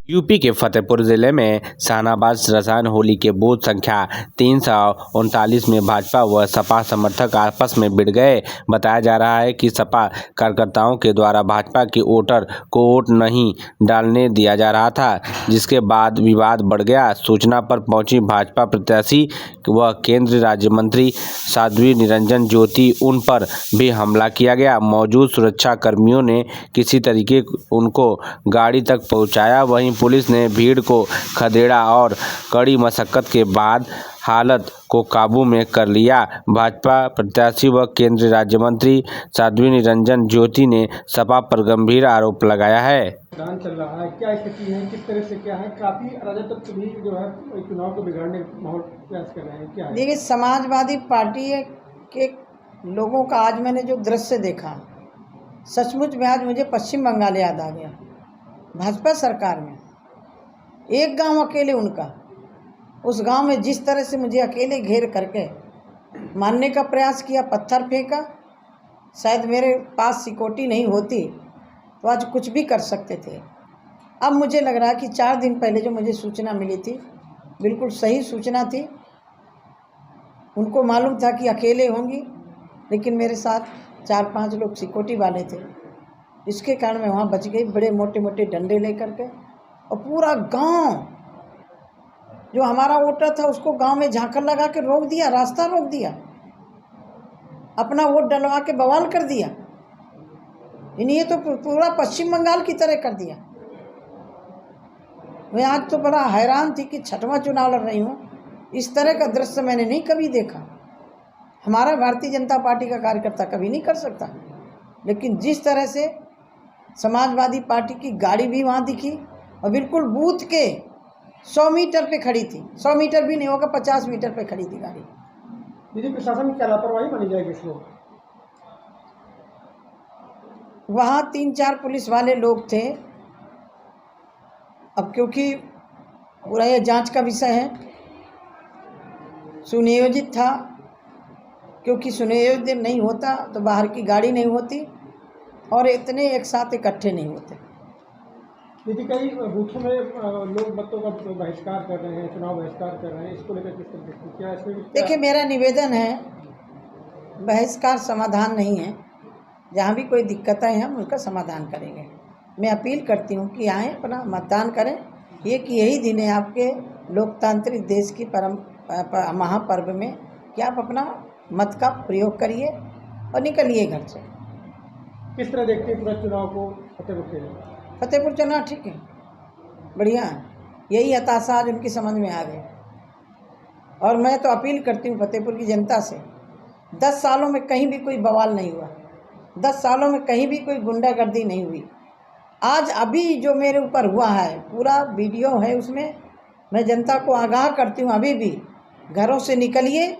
UP के फतेहपुर जिले में शाहनवाज रसायन होली के बूथ संख्या 339 में भाजपा व सपा समर्थक आपस में भिड़ गए। बताया जा रहा है कि सपा कार्यकर्ताओं के द्वारा भाजपा के वोटर को वोट नहीं डालने दिया जा रहा था, जिसके बाद विवाद बढ़ गया। सूचना पर पहुंची भाजपा प्रत्याशी व केंद्रीय राज्य मंत्री साध्वी निरंजन ज्योति, उन पर भी हमला किया गया। मौजूद सुरक्षा कर्मियों ने किसी तरीके उनको गाड़ी तक पहुंचाया। वहीं पुलिस ने भीड़ को खदेड़ा और कड़ी मशक्कत के बाद हालत को काबू में कर लिया। भाजपा प्रत्याशी व केंद्रीय राज्य मंत्री साध्वी निरंजन ज्योति ने सपा पर गंभीर आरोप लगाया है। चल रहा है, क्या स्थिति है, किस तरह से क्या है? काफी अराजकता भी जो है चुनाव को बिगाड़ने का माहौल प्रयास कर रहे हैं, क्या है? देखिए, समाजवादी पार्टी के लोगों का आज मैंने जो दृश्य देखा, सचमुच में आज मुझे पश्चिम बंगाल याद आ गया। भाजपा सरकार में एक गांव अकेले उनका, उस गांव में जिस तरह से मुझे अकेले घेर करके मारने का प्रयास किया, पत्थर फेंका। शायद मेरे पास सिक्योरिटी नहीं होती तो आज कुछ भी कर सकते थे। अब मुझे लग रहा है कि 4 दिन पहले जो मुझे सूचना मिली थी, बिल्कुल सही सूचना थी। उनको मालूम था कि अकेले होंगी, लेकिन मेरे साथ 4-5 लोग सिक्योरिटी वाले थे। इसके कारण मैं वहाँ बच गई, बड़े मोटे मोटे डंडे लेकर के। और पूरा गांव जो हमारा वोटर था उसको गांव में झांकड़ लगा के रोक दिया, रास्ता रोक दिया, अपना वोट डलवा के बवाल कर दिया। ये तो पूरा पश्चिम बंगाल की तरह कर दिया। मैं आज तो बड़ा हैरान थी कि 6वां चुनाव लड़ रही हूँ, इस तरह का दृश्य मैंने नहीं कभी देखा। हमारा भारतीय जनता पार्टी का कार्यकर्ता कभी नहीं कर सकता, लेकिन जिस तरह से समाजवादी पार्टी की गाड़ी भी वहाँ दिखी और बिल्कुल बूथ के 100 मीटर पे खड़ी थी। 100 मीटर भी नहीं होगा, 50 मीटर पे खड़ी थी गाड़ी। दीदी, प्रशासन की क्या लापरवाही मानी जाएगी इसमें? वहाँ 3-4 पुलिस वाले लोग थे। अब क्योंकि पूरा यह जांच का विषय है, सुनियोजित था, क्योंकि सुनियोजित नहीं होता तो बाहर की गाड़ी नहीं होती और इतने एक साथ इकट्ठे नहीं होते। दीदी, कई बूथों में लोग मतों का बहिष्कार कर रहे हैं, चुनाव बहिष्कार कर रहे हैं, इसको लेकर किस तरह देखते, क्या इसमें? देखिए, मेरा निवेदन है, बहिष्कार समाधान नहीं है। जहाँ भी कोई दिक्कतें हैं हम उसका समाधान करेंगे। मैं अपील करती हूँ कि आएँ, अपना मतदान करें। यही दिन है आपके लोकतांत्रिक देश की महापर्व में कि आप अपना मत का प्रयोग करिए और निकलिए घर से। किस तरह देखते हैं पूरा चुनाव को फतेहपुर के? फतेहपुर चुनाव ठीक है, बढ़िया है। यही हताशा आज उनकी समझ में आ गई। और मैं तो अपील करती हूँ फतेहपुर की जनता से, 10 सालों में कहीं भी कोई बवाल नहीं हुआ, 10 सालों में कहीं भी कोई गुंडागर्दी नहीं हुई। आज अभी जो मेरे ऊपर हुआ है, पूरा वीडियो है उसमें। मैं जनता को आगाह करती हूँ, अभी भी घरों से निकलिए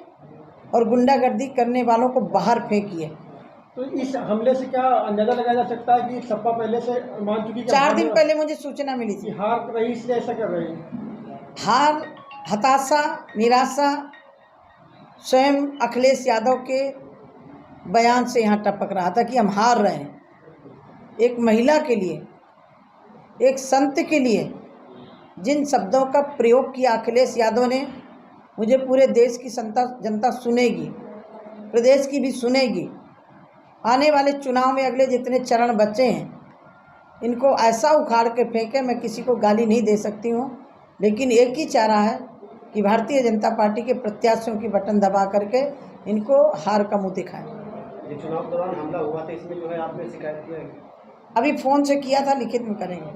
और गुंडागर्दी करने वालों को बाहर फेंकिए। तो इस हमले से क्या अंदाजा लगाया जा सकता है कि सपा पहले से मान चुकी? 4 दिन पहले मुझे सूचना मिली थी। हार रही इसलिए ऐसा कर रही है? हार, हताशा, निराशा स्वयं अखिलेश यादव के बयान से यहाँ टपक रहा था कि हम हार रहे हैं। एक महिला के लिए, एक संत के लिए जिन शब्दों का प्रयोग किया अखिलेश यादव ने, मुझे पूरे देश की जनता सुनेगी, प्रदेश की भी सुनेगी। आने वाले चुनाव में अगले जितने चरण बचे हैं, इनको ऐसा उखाड़ के फेंके। मैं किसी को गाली नहीं दे सकती हूँ, लेकिन एक ही चारा है कि भारतीय जनता पार्टी के प्रत्याशियों की बटन दबा करके इनको हार का मुंह दिखाएं। ये चुनाव दौरान हमला हुआ था, इसमें जो है आपने शिकायत किया है? अभी फ़ोन से किया था, लिखित में करेंगे।